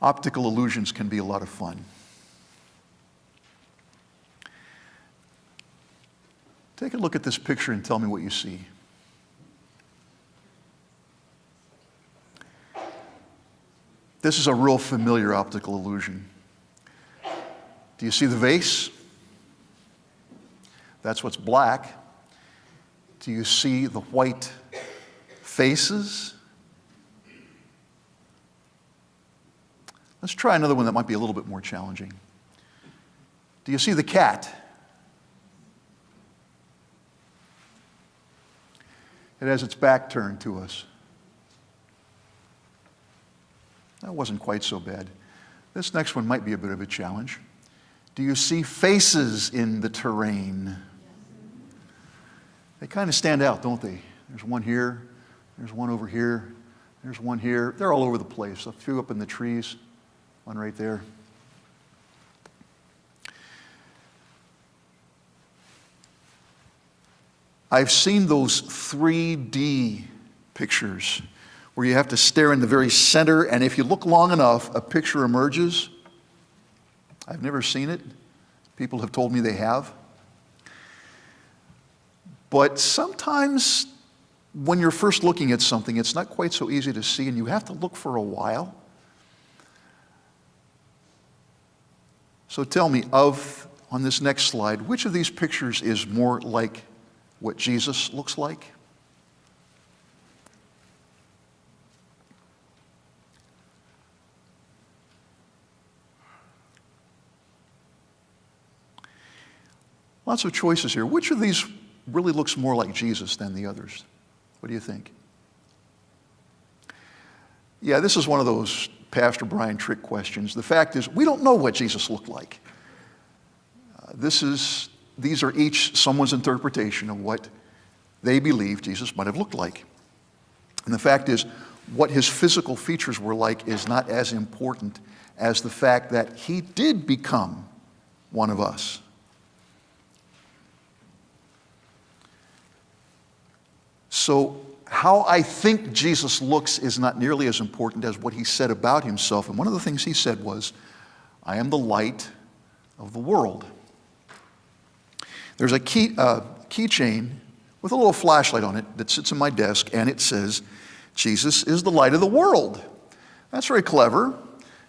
Optical illusions can be a lot of fun. Take a look at this picture and tell me what you see. This is a real familiar optical illusion. Do you see the vase? That's what's black. Do you see the white faces? Let's try another one that might be a little bit more challenging. Do you see the cat? It has its back turned to us. That wasn't quite so bad. This next one might be a bit of a challenge. Do you see faces in the terrain? They kind of stand out, don't they? There's one here, there's one over here, there's one here. They're all over the place. A few up in the trees, one right there. I've seen those 3D pictures where you have to stare in the very center, and if you look long enough, a picture emerges. I've never seen it. People have told me they have. But sometimes when you're first looking at something, it's not quite so easy to see, and you have to look for a while. So tell me, on this next slide, which of these pictures is more like what Jesus looks like? Lots of choices here. Which of these really looks more like Jesus than the others? What do you think? Yeah, this is one of those Pastor Bryan trick questions. The fact is, we don't know what Jesus looked like. These are each someone's interpretation of what they believe Jesus might have looked like. And the fact is, what his physical features were like is not as important as the fact that he did become one of us. So how I think Jesus looks is not nearly as important as what he said about himself. And one of the things he said was, I am the light of the world. There's a keychain with a little flashlight on it that sits in my desk, and it says, Jesus is the light of the world. That's very clever,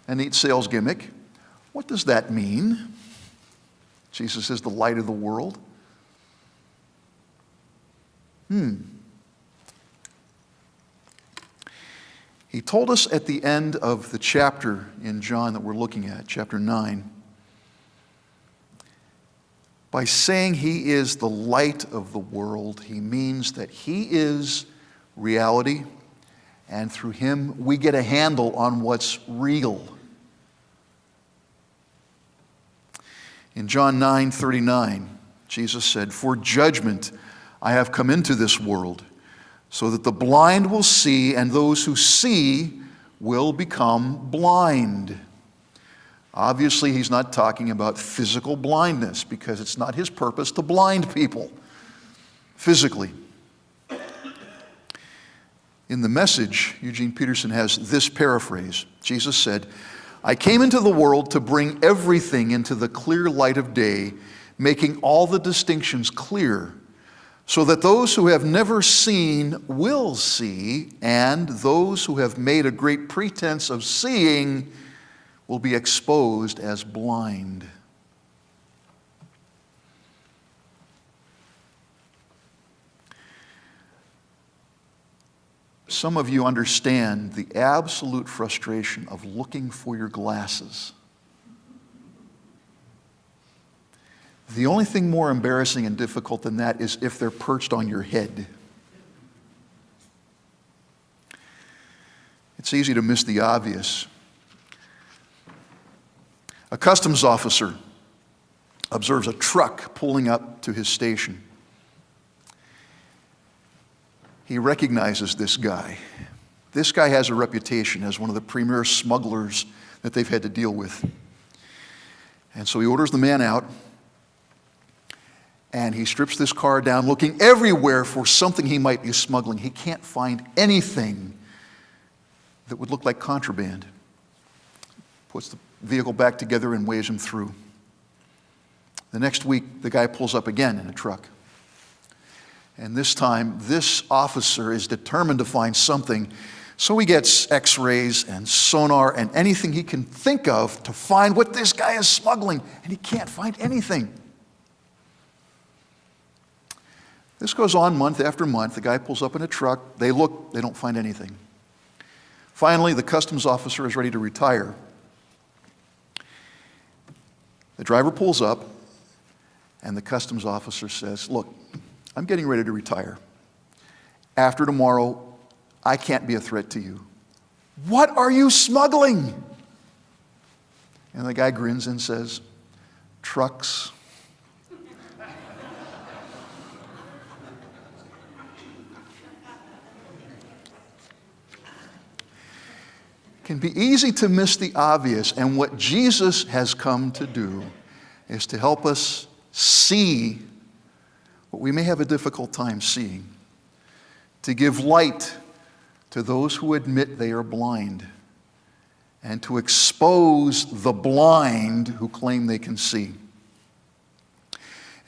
a neat sales gimmick. What does that mean? Jesus is the light of the world. He told us at the end of the chapter in John that we're looking at, chapter 9, by saying he is the light of the world, he means that he is reality, and through him we get a handle on what's real. In John 9:39, Jesus said, "For judgment I have come into this world, so that the blind will see, and those who see will become blind." Obviously, he's not talking about physical blindness, because it's not his purpose to blind people physically. In the Message, Eugene Peterson has this paraphrase. Jesus said, "I came into the world to bring everything into the clear light of day, making all the distinctions clear, so that those who have never seen will see, and those who have made a great pretense of seeing will be exposed as blind." Some of you understand the absolute frustration of looking for your glasses. The only thing more embarrassing and difficult than that is if they're perched on your head. It's easy to miss the obvious. A customs officer observes a truck pulling up to his station. He recognizes this guy. This guy has a reputation as one of the premier smugglers that they've had to deal with. And so he orders the man out, and he strips this car down, looking everywhere for something he might be smuggling. He can't find anything that would look like contraband. puts the vehicle back together and waves him through. The next week, the guy pulls up again in a truck. And this time, this officer is determined to find something, so he gets x-rays and sonar and anything he can think of to find what this guy is smuggling, and he can't find anything. This goes on month after month. The guy pulls up in a truck. They look, they don't find anything. Finally, the customs officer is ready to retire. The driver pulls up, and the customs officer says, "Look, I'm getting ready to retire. After tomorrow, I can't be a threat to you." "What are you smuggling?" And the guy grins and says, "Trucks." It can be easy to miss the obvious, and what Jesus has come to do is to help us see what we may have a difficult time seeing, to give light to those who admit they are blind, and to expose the blind who claim they can see.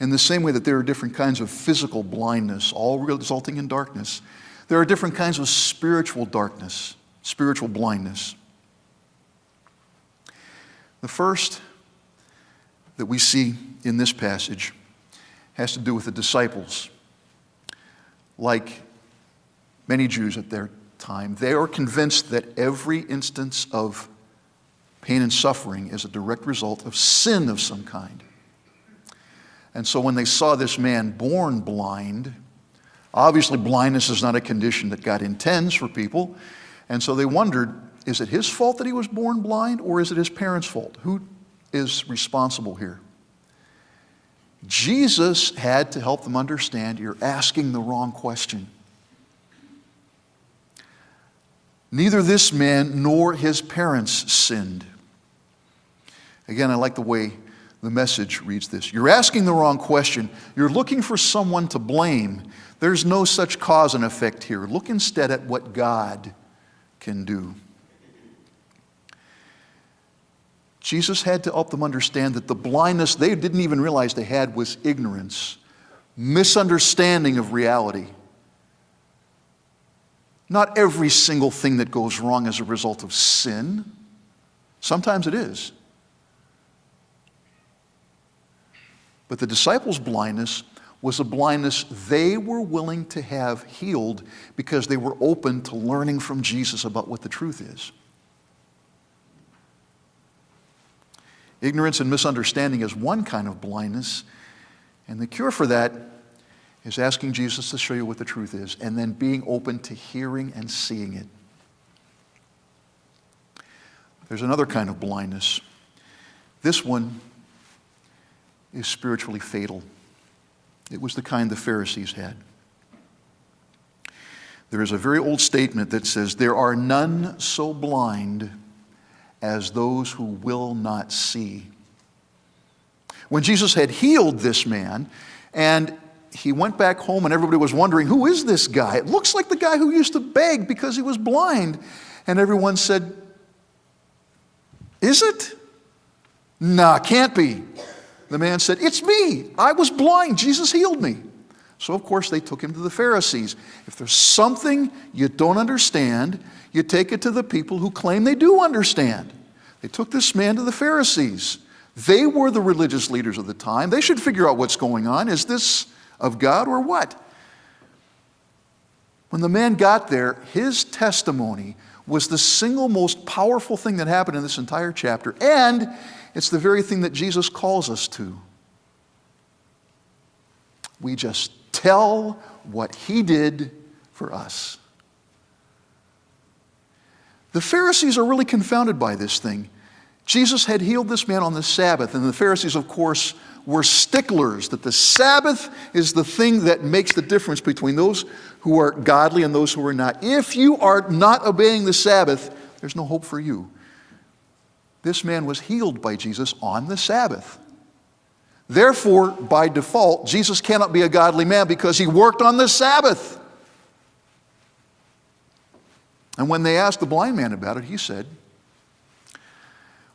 In the same way that there are different kinds of physical blindness, all resulting in darkness, there are different kinds of spiritual darkness, spiritual blindness. The first that we see in this passage has to do with the disciples. Like many Jews at their time, they are convinced that every instance of pain and suffering is a direct result of sin of some kind. And so when they saw this man born blind, obviously blindness is not a condition that God intends for people, and so they wondered, is it his fault that he was born blind, or is it his parents' fault? Who is responsible here? Jesus had to help them understand, you're asking the wrong question. Neither this man nor his parents sinned. Again, I like the way the Message reads this. You're asking the wrong question. You're looking for someone to blame. There's no such cause and effect here. Look instead at what God can do. Jesus had to help them understand that the blindness they didn't even realize they had was ignorance, misunderstanding of reality. Not every single thing that goes wrong is a result of sin. Sometimes it is. But the disciples' blindness was a blindness they were willing to have healed because they were open to learning from Jesus about what the truth is. Ignorance and misunderstanding is one kind of blindness, and the cure for that is asking Jesus to show you what the truth is, and then being open to hearing and seeing it. There's another kind of blindness. This one is spiritually fatal. It was the kind the Pharisees had. There is a very old statement that says, "There are none so blind as those who will not see." When Jesus had healed this man, and he went back home and everybody was wondering, who is this guy? It looks like the guy who used to beg because he was blind. And everyone said, is it? Nah, can't be. The man said, it's me. I was blind. Jesus healed me. So of course they took him to the Pharisees. If there's something you don't understand, you take it to the people who claim they do understand. They took this man to the Pharisees. They were the religious leaders of the time. They should figure out what's going on. Is this of God or what? When the man got there, his testimony was the single most powerful thing that happened in this entire chapter, and it's the very thing that Jesus calls us to. We just tell what he did for us. The Pharisees are really confounded by this thing. Jesus had healed this man on the Sabbath, and the Pharisees, of course, were sticklers that the Sabbath is the thing that makes the difference between those who are godly and those who are not. If you are not obeying the Sabbath, there's no hope for you. This man was healed by Jesus on the Sabbath. Therefore, by default, Jesus cannot be a godly man because he worked on the Sabbath. And when they asked the blind man about it, he said,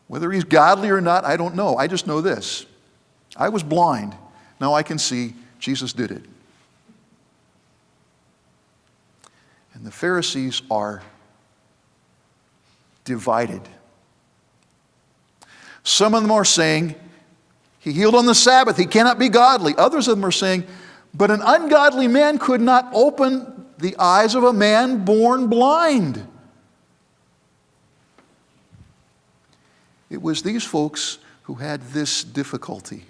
Whether he's godly or not, I don't know. I just know this. I was blind. Now I can see. Jesus did it. And the Pharisees are divided. Some of them are saying, he healed on the Sabbath, he cannot be godly. Others of them are saying, but an ungodly man could not open the eyes of a man born blind. It was these folks who had this difficulty.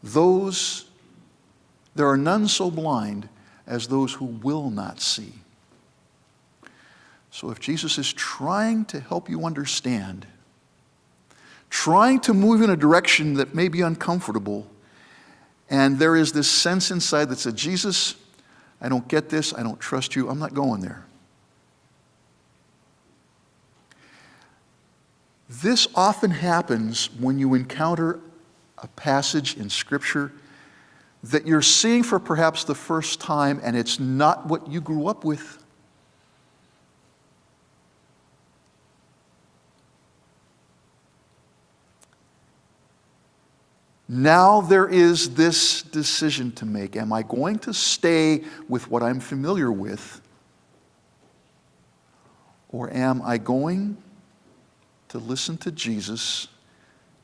There are none so blind as those who will not see. So if Jesus is trying to help you understand, trying to move in a direction that may be uncomfortable, and there is this sense inside that says, Jesus, I don't get this, I don't trust you, I'm not going there. This often happens when you encounter a passage in Scripture that you're seeing for perhaps the first time, and it's not what you grew up with. Now there is this decision to make. Am I going to stay with what I'm familiar with? Or am I going to listen to Jesus,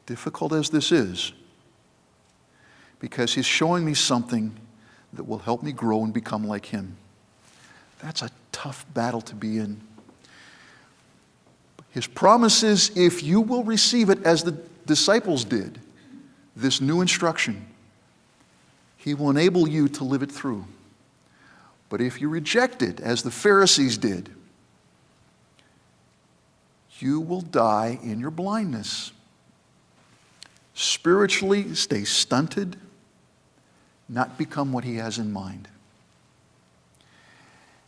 difficult as this is, because he's showing me something that will help me grow and become like him? That's a tough battle to be in. His promise is, if you will receive it as the disciples did, this new instruction, he will enable you to live it through. But if you reject it, as the Pharisees did, you will die in your blindness. Spiritually, stay stunted, not become what he has in mind.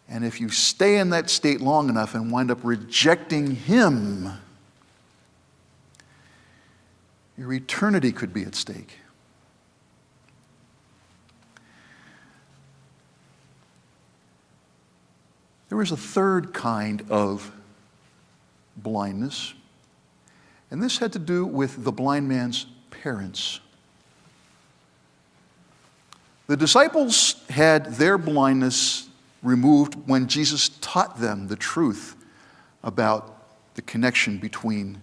And if you stay in that state long enough and wind up rejecting him, your eternity could be at stake. There is a third kind of blindness, and this had to do with the blind man's parents. The disciples had their blindness removed when Jesus taught them the truth about the connection between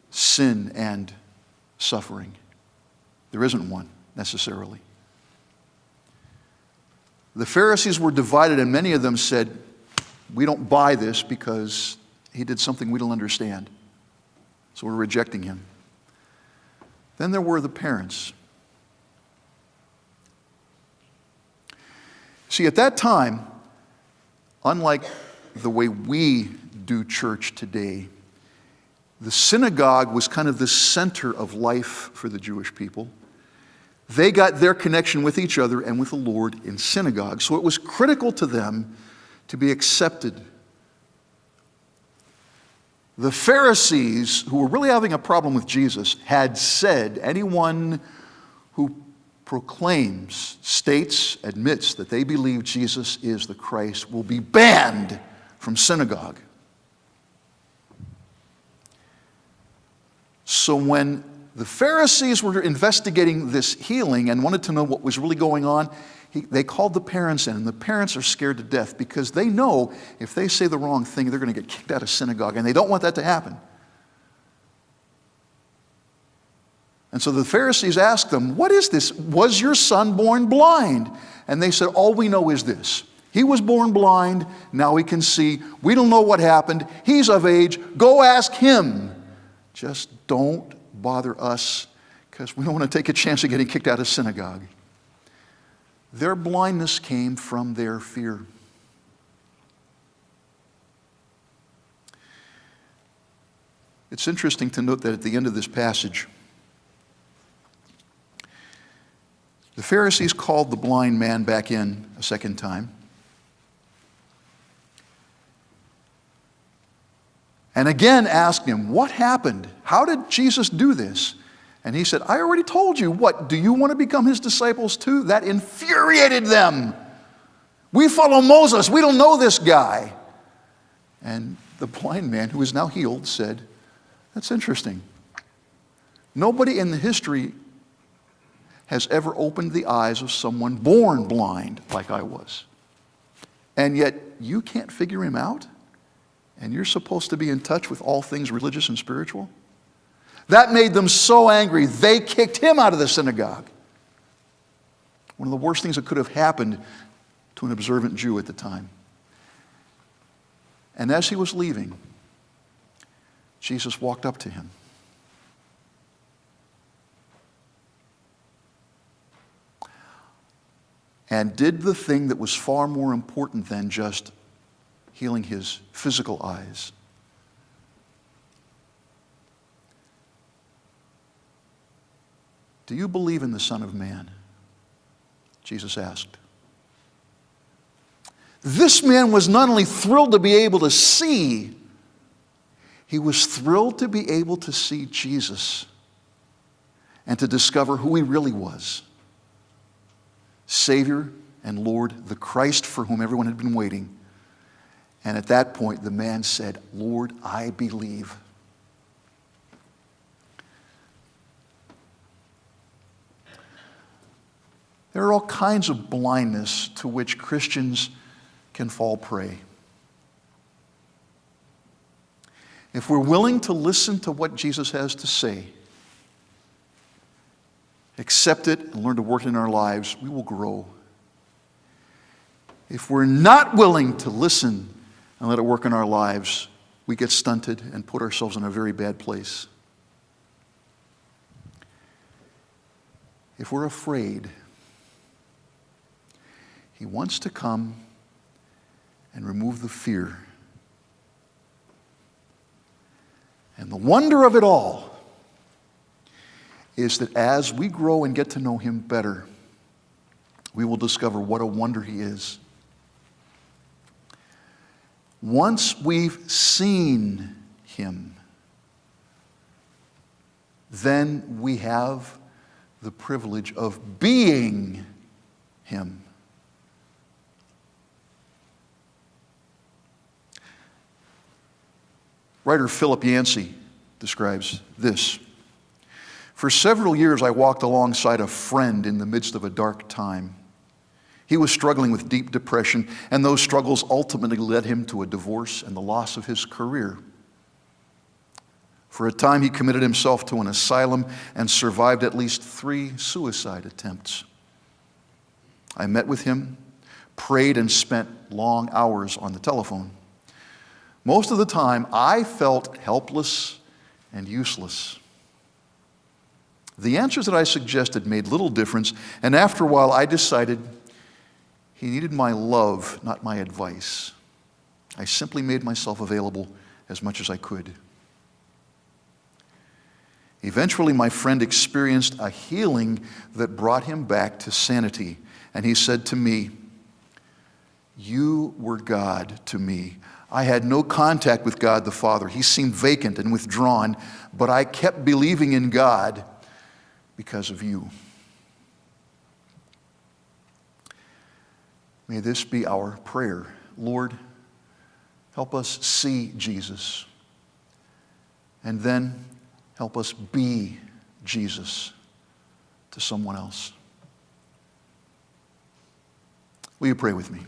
sin and suffering. There isn't one necessarily. The Pharisees were divided, and many of them said, we don't buy this because he did something we don't understand. So we're rejecting him. Then there were the parents. See, at that time, unlike the way we do church today, the synagogue was kind of the center of life for the Jewish people. They got their connection with each other and with the Lord in synagogue. So it was critical to them to be accepted. The Pharisees, who were really having a problem with Jesus, had said anyone who proclaims, states, admits that they believe Jesus is the Christ will be banned from synagogue. So when the Pharisees were investigating this healing and wanted to know what was really going on, they called the parents in, and the parents are scared to death because they know if they say the wrong thing, they're going to get kicked out of synagogue, and they don't want that to happen. And so the Pharisees asked them, what is this? Was your son born blind? And they said, all we know is this. He was born blind, now he can see. We don't know what happened. He's of age. Go ask him. Just don't bother us because we don't want to take a chance of getting kicked out of synagogue. Their blindness came from their fear. It's interesting to note that at the end of this passage, the Pharisees called the blind man back in a second time. And again asked him, what happened? How did Jesus do this? And he said, I already told you. What, do you want to become his disciples too? That infuriated them. We follow Moses. We don't know this guy. And the blind man, who is now healed, said, "That's interesting. Nobody in the history has ever opened the eyes of someone born blind like I was. And yet you can't figure him out? And you're supposed to be in touch with all things religious and spiritual?" That made them so angry, they kicked him out of the synagogue. One of the worst things that could have happened to an observant Jew at the time. And as he was leaving, Jesus walked up to him. And did the thing that was far more important than just healing his physical eyes. "Do you believe in the Son of Man?" Jesus asked. This man was not only thrilled to be able to see, he was thrilled to be able to see Jesus and to discover who he really was. Savior and Lord, the Christ for whom everyone had been waiting. And at that point, the man said, "Lord, I believe." There are all kinds of blindness to which Christians can fall prey. If we're willing to listen to what Jesus has to say, accept it and learn to work it in our lives, we will grow. If we're not willing to listen and let it work in our lives, we get stunted and put ourselves in a very bad place. If we're afraid, he wants to come and remove the fear. And the wonder of it all is that as we grow and get to know him better, we will discover what a wonder he is. Once we've seen him, then we have the privilege of being him. Writer Philip Yancey describes this. "For several years I walked alongside a friend in the midst of a dark time. He was struggling with deep depression, and those struggles ultimately led him to a divorce and the loss of his career. For a time he committed himself to an asylum and survived at least 3 suicide attempts. I met with him, prayed, and spent long hours on the telephone. Most of the time, I felt helpless and useless. The answers that I suggested made little difference, and after a while, I decided he needed my love, not my advice. I simply made myself available as much as I could. Eventually, my friend experienced a healing that brought him back to sanity, and he said to me, 'You were God to me. I had no contact with God the Father. He seemed vacant and withdrawn, but I kept believing in God because of you.'" May this be our prayer. Lord, help us see Jesus, and then help us be Jesus to someone else. Will you pray with me?